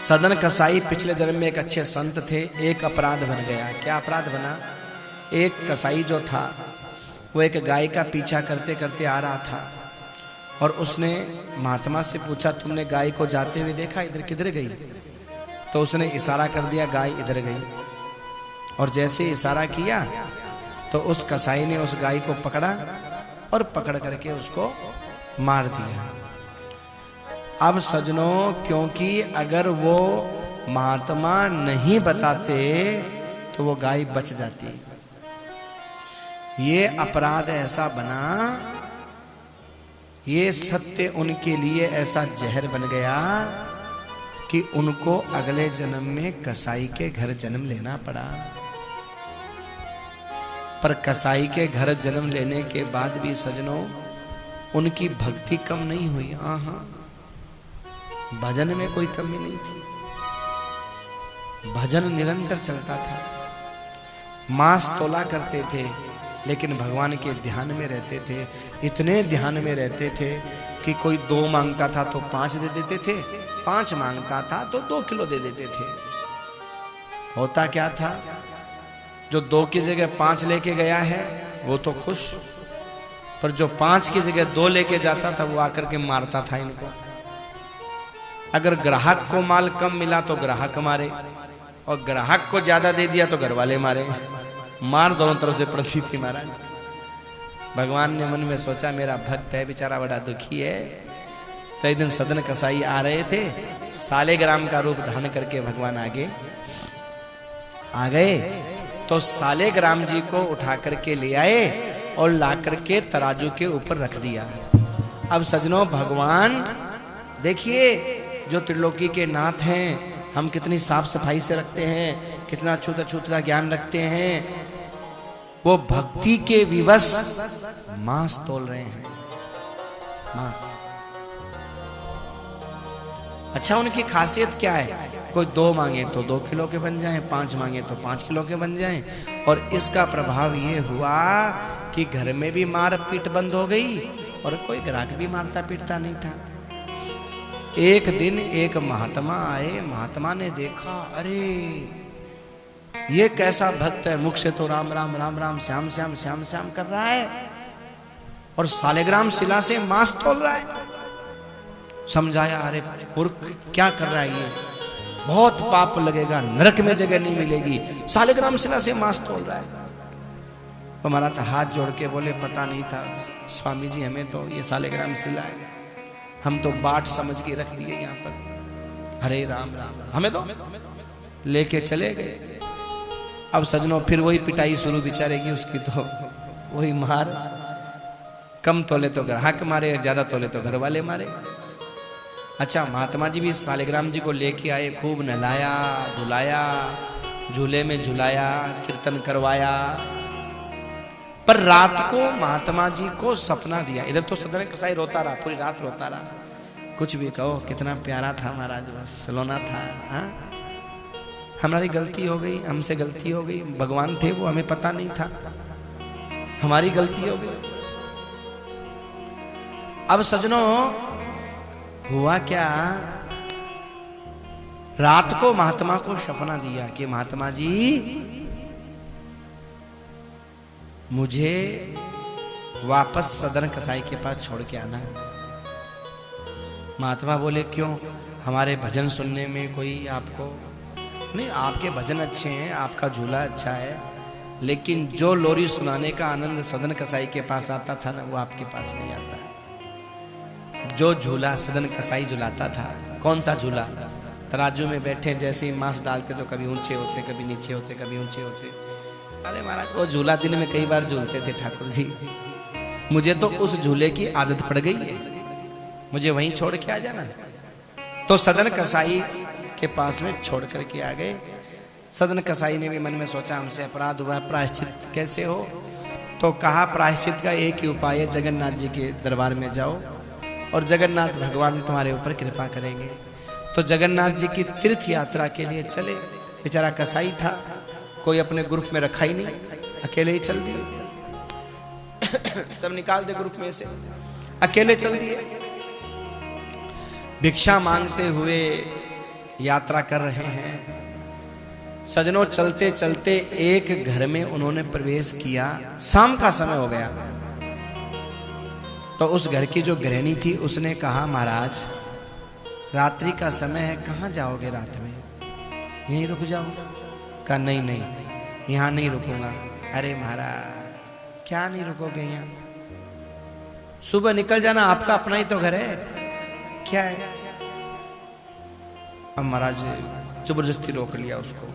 सदन कसाई पिछले जन्म में एक अच्छे संत थे। एक अपराध बन गया। क्या अपराध बना? एक कसाई जो था वो एक गाय का पीछा करते करते आ रहा था और उसने महात्मा से पूछा, तुमने गाय को जाते हुए देखा, इधर किधर गई? तो उसने इशारा कर दिया, गाय इधर गई। और जैसे इशारा किया तो उस कसाई ने उस गाय को पकड़ा और पकड़ करके उसको मार दिया। अब सजनों, क्योंकि अगर वो महात्मा नहीं बताते तो वो गाय बच जाती। ये अपराध ऐसा बना, ये सत्य उनके लिए ऐसा जहर बन गया कि उनको अगले जन्म में कसाई के घर जन्म लेना पड़ा। पर कसाई के घर जन्म लेने के बाद भी सजनों उनकी भक्ति कम नहीं हुई। हाँ, भजन में कोई कमी नहीं थी, भजन निरंतर चलता था। मांस तोला करते थे लेकिन भगवान के ध्यान में रहते थे। इतने ध्यान में रहते थे कि कोई 2 मांगता था तो 5 दे देते थे, 5 मांगता था तो 2 किलो दे देते थे। होता क्या था, जो 2 की जगह 5 लेके गया है वो तो खुश, पर जो 5 की जगह 2 लेके जाता था वो आकर के मारता था इनको। अगर ग्राहक को माल कम मिला तो ग्राहक मारे, और ग्राहक को ज्यादा दे दिया तो घर वाले मारे। मार दोनों तरफ से पड़ती थी महाराज। भगवान ने मन में सोचा, मेरा भक्त है बेचारा बड़ा दुखी है। तो एक दिन सदन कसाई आ रहे थे, सालेग्राम का रूप धारण करके भगवान आगे आ गए। तो सालेग्राम जी को उठा करके ले आए और ला करके तराजू के ऊपर रख दिया। अब सजनों, भगवान देखिए, जो त्रिलोकी के नाथ हैं, हम कितनी साफ सफाई से रखते हैं, कितना छूता छूता ज्ञान रखते हैं, वो भक्ति के विवश मांस तोल रहे हैं। मांस। अच्छा, उनकी खासियत क्या है? कोई 2 मांगे तो 2 किलो के बन जाएं, 5 मांगे तो 5 किलो के बन जाएं। और इसका प्रभाव ये हुआ कि घर में भी मार पीट बंद हो गई और कोई ग्राहक भी मारता पीटता नहीं था। एक दिन एक महात्मा आए। महात्मा ने देखा, अरे ये कैसा भक्त है, मुख से तो राम राम राम राम श्याम श्याम श्याम श्याम कर रहा है और सालेग्राम शिला से मांस तोल रहा है। समझाया, अरे मूर्ख क्या कर रहा है, ये बहुत पाप लगेगा, नरक में जगह नहीं मिलेगी, सालेग्राम शिला से मांस तोल रहा है। तो हमारा तो हाथ जोड़ के बोले, पता नहीं था स्वामी जी, हमें तो ये सालेग्राम शिला है, हम तो बाट समझ के रख दिए यहाँ पर। हरे राम राम, हमें तो लेके चले गए। अब सजनों फिर वही पिटाई शुरू बेचारे की, उसकी तो वही मार। कम तोले तो ग्राहक मारे, ज्यादा तोले तो घर वाले मारे। अच्छा, महात्मा जी भी सालेग्राम जी को लेके आए, खूब नहलाया धुलाया, झूले में झुलाया, कीर्तन करवाया। पर रात को महात्मा जी को सपना दिया। इधर तो सदन कसाई रोता रहा, पूरी रात रोता रहा। कुछ भी कहो, कितना प्यारा था महाराज, बस सलोना था। हाँ, हमारी गलती हो गई, हमसे गलती हो गई, भगवान थे वो, हमें पता नहीं था, हमारी गलती हो गई। अब सजनों, हुआ क्या, रात को महात्मा को सपना दिया कि महात्मा जी मुझे वापस सदन कसाई के पास छोड़ के आना। महात्मा बोले, क्यों? हमारे भजन सुनने में कोई आपको नहीं, आपके भजन अच्छे हैं, आपका झूला अच्छा है, लेकिन जो लोरी सुनाने का आनंद सदन कसाई के पास आता था ना, वो आपके पास नहीं आता। जो झूला सदन कसाई झुलाता था, कौन सा झूला? तराजू में बैठे जैसे ही मांस डालते तो कभी ऊंचे होते, कभी नीचे होते, कभी ऊंचे होते। अरे महाराज, वो झूला दिन में कई बार झूलते थे ठाकुर जी। मुझे तो उस झूले की आदत पड़ गई है, मुझे वहीं छोड़ के आ जाना। तो सदन कसाई के पास में छोड़ करके आ गए। सदन कसाई ने भी मन में सोचा, हमसे अपराध हुआ, प्रायश्चित कैसे हो? तो कहा, प्रायश्चित का एक ही उपाय है, जगन्नाथ जी के दरबार में जाओ और जगन्नाथ भगवान तुम्हारे ऊपर कृपा करेंगे। तो जगन्नाथ जी की तीर्थ यात्रा के लिए चले। बेचारा कसाई था, कोई अपने ग्रुप में रखा ही नहीं, अकेले ही चल दिए। सब निकाल दे ग्रुप में से, अकेले चल दिए। भिक्षा मांगते हुए यात्रा कर रहे हैं। सजनों, चलते चलते एक घर में उन्होंने प्रवेश किया। शाम का समय हो गया। तो उस घर की जो गृहिणी थी उसने कहा, महाराज रात्रि का समय है, कहाँ जाओगे रात में? यहीं रुक जाओ। कहा नहीं नहीं, यहाँ नहीं रुकूंगा। अरे महाराज क्या नहीं रुकोगे यहाँ? सुबह निकल जाना, आपका अपना ही तो घर है, क्या है? अब महाराज जबरदस्ती रोक लिया उसको।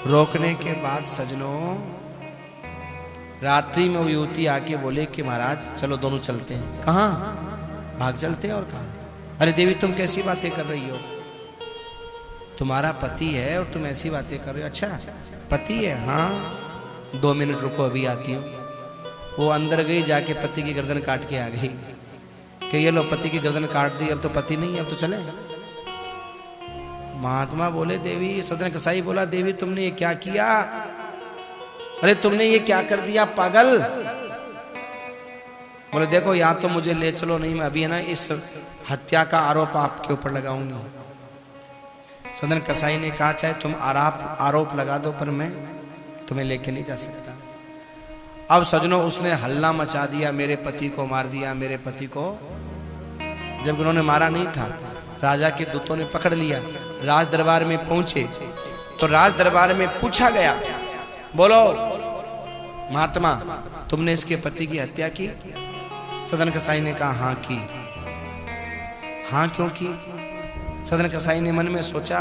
रोकने के बाद सजनों, रात्रि में वो युवती आके बोले कि महाराज चलो दोनों चलते हैं। कहाँ? भाग चलते हैं। और कहाँ? अरे देवी तुम कैसी बातें कर रही हो? तुम्हारा पति है और तुम ऐसी बातें कर रहे हो? अच्छा पति है? हाँ 2 मिनट रुको अभी आती हूँ। वो अंदर गई, जाके पति की गर्दन काट के आ गई कि ये लो पति की गर्दन काट दी, अब तो पति नहीं है, अब तो चले। महात्मा बोले देवी, सदन कसाई बोला देवी तुमने ये क्या किया? अरे तुमने ये क्या कर दिया पागल? बोले देखो या तो मुझे ले चलो, नहीं मैं अभी है ना इस हत्या का आरोप आपके ऊपर लगाऊंगी। सदन कसाई ने कहा चाहे तुम आरोप लगा दो पर मैं तुम्हें लेके नहीं जा सकता। अब सजनों उसने हल्ला मचा दिया, मेरे पति को मार दिया, मेरे पति को। जब उन्होंने मारा नहीं था, राजा के दूतों ने पकड़ लिया, राज दरबार में पहुंचे तो राज दरबार में पूछा गया, बोलो महात्मा तुमने इसके पति की हत्या की? सदन कसाई ने कहा हाँ की। हाँ क्यों की? सदन कसाई ने मन में सोचा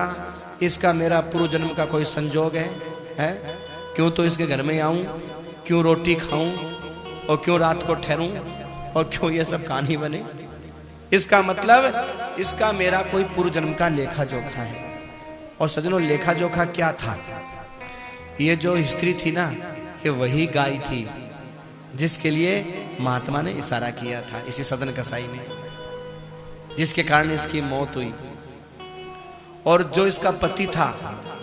इसका मेरा पूर्व जन्म का कोई संजोग है? क्यों तो इसके घर में आऊं, क्यों रोटी खाऊं और क्यों रात को ठहरूं और क्यों ये सब कहानी बने? इसका मतलब इसका मेरा कोई पूर्व जन्म का लेखा जोखा है। और सजनों लेखा जोखा क्या था? ये जो स्त्री थी ना, ये वही गाय थी जिसके लिए महात्मा ने इशारा किया था, इसी सदन कसाई ने, जिसके कारण इसकी मौत हुई। और जो इसका पति था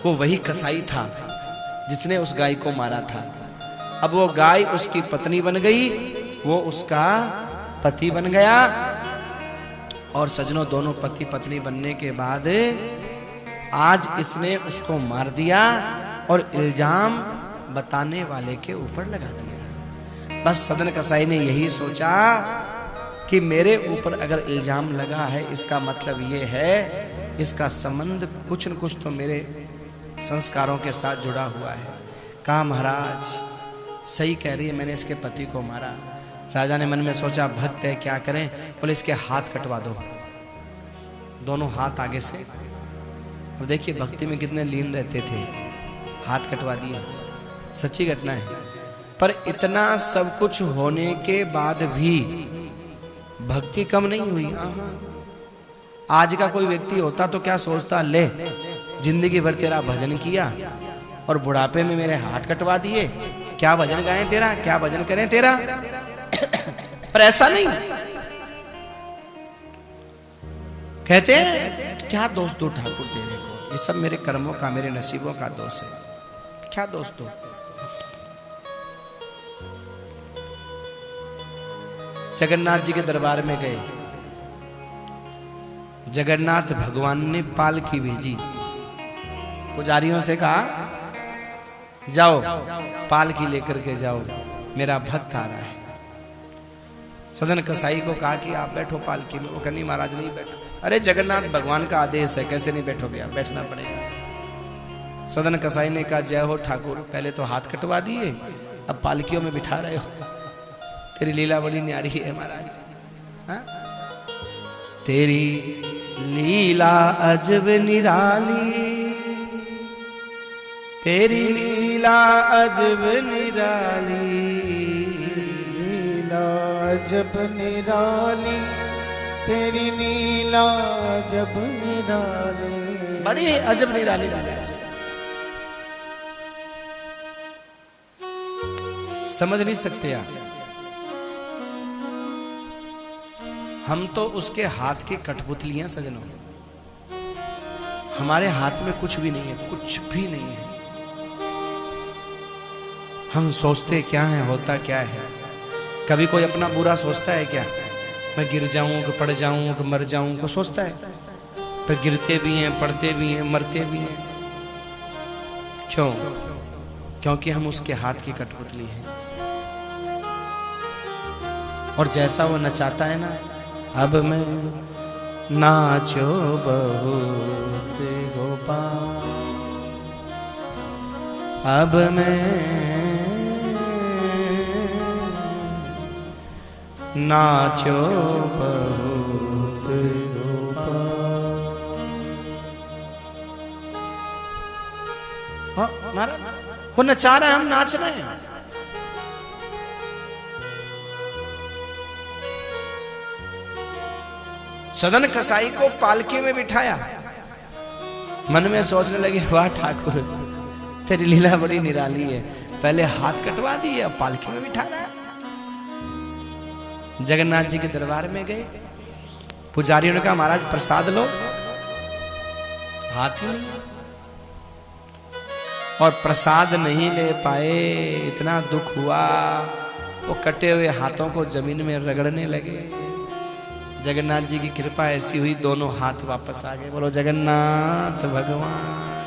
वो वही कसाई था जिसने उस गाय को मारा था। अब वो गाय उसकी पत्नी बन गई, वो उसका पति बन गया। और सजनों दोनों पति पत्नी बनने के बाद आज इसने उसको मार दिया और इल्जाम बताने वाले के ऊपर लगा दिया। बस सदन कसाई ने यही सोचा कि मेरे ऊपर अगर इल्जाम लगा है इसका मतलब ये है इसका संबंध कुछ न कुछ तो मेरे संस्कारों के साथ जुड़ा हुआ है। कहा महाराज सही कह रही है, मैंने इसके पति को मारा। राजा ने मन में सोचा भक्त है क्या करें? बोले इसके हाथ कटवा दो, दोनों हाथ आगे से। अब देखिए भक्ति में कितने लीन रहते थे, हाथ कटवा दिया। सच्ची घटना है। पर इतना सब कुछ होने के बाद भी भक्ति कम नहीं हुई। आज का कोई व्यक्ति होता तो क्या सोचता, ले जिंदगी भर तेरा भजन किया और बुढ़ापे में मेरे हाथ कटवा दिए, क्या भजन गाएं तेरा, क्या भजन करें तेरा। पर ऐसा नहीं, कहते हैं क्या दोष दो ठाकुर तेरे को, ये सब मेरे कर्मों का, मेरे नसीबों का दोष है, क्या दोष दो। जगन्नाथ जी के दरबार में गए, जगन्नाथ भगवान ने पालकी भेजी, पुजारियों से कहा जाओ पालकी लेकर के जाओ, मेरा भक्त आ रहा है। सदन कसाई को कहा कि आप बैठो पालकी में। वो कहनी महाराज नहीं बैठो। अरे जगन्नाथ भगवान का आदेश है, कैसे नहीं बैठोगे आप, बैठना पड़ेगा। सदन कसाई ने कहा जय हो ठाकुर, पहले तो हाथ कटवा दिए, अब पालकियों में बिठा रहे हो, तेरी लीला बड़ी न्यारी है महाराज। हाँ? तेरी लीला अजब निराली, तेरी लीला अजब निराली, लीला अजब निराली, तेरी लीला अजब निराली, बड़ी अजब निराली लीला। समझ नहीं सकते आप। हम तो उसके हाथ की कठपुतलियां सजनों, हमारे हाथ में कुछ भी नहीं है, कुछ भी नहीं है। हम सोचते क्या है, होता क्या है। कभी कोई अपना बुरा सोचता है क्या? मैं गिर जाऊं कि पड़ जाऊं कि मर जाऊं को सोचता है? फिर गिरते भी हैं, पढ़ते भी हैं, मरते भी हैं। क्यों? क्योंकि हम उसके हाथ की कठपुतली हैं। और जैसा वो नचाता है ना, अब मैं नाचो बहुत गोपाल, अब मैं नाचो बहुत गोपाल। हाँ महाराज, वो नचा रहा है, हम नाच रहे हैं। सदन कसाई को पालकी में बिठाया, मन में सोचने लगे, वाह ठाकुर तेरी लीला बड़ी निराली है, पहले हाथ कटवा दिए अब पालकी में बिठा रहा है। जगन्नाथ जी के दरबार में गए, पुजारियों ने कहा महाराज प्रसाद लो, हाथ ही नहीं, और प्रसाद नहीं ले पाए, इतना दुख हुआ, वो कटे हुए हाथों को जमीन में रगड़ने लगे। जगन्नाथ जी की कृपा ऐसी हुई, दोनों हाथ वापस आ गए। बोलो जगन्नाथ भगवान।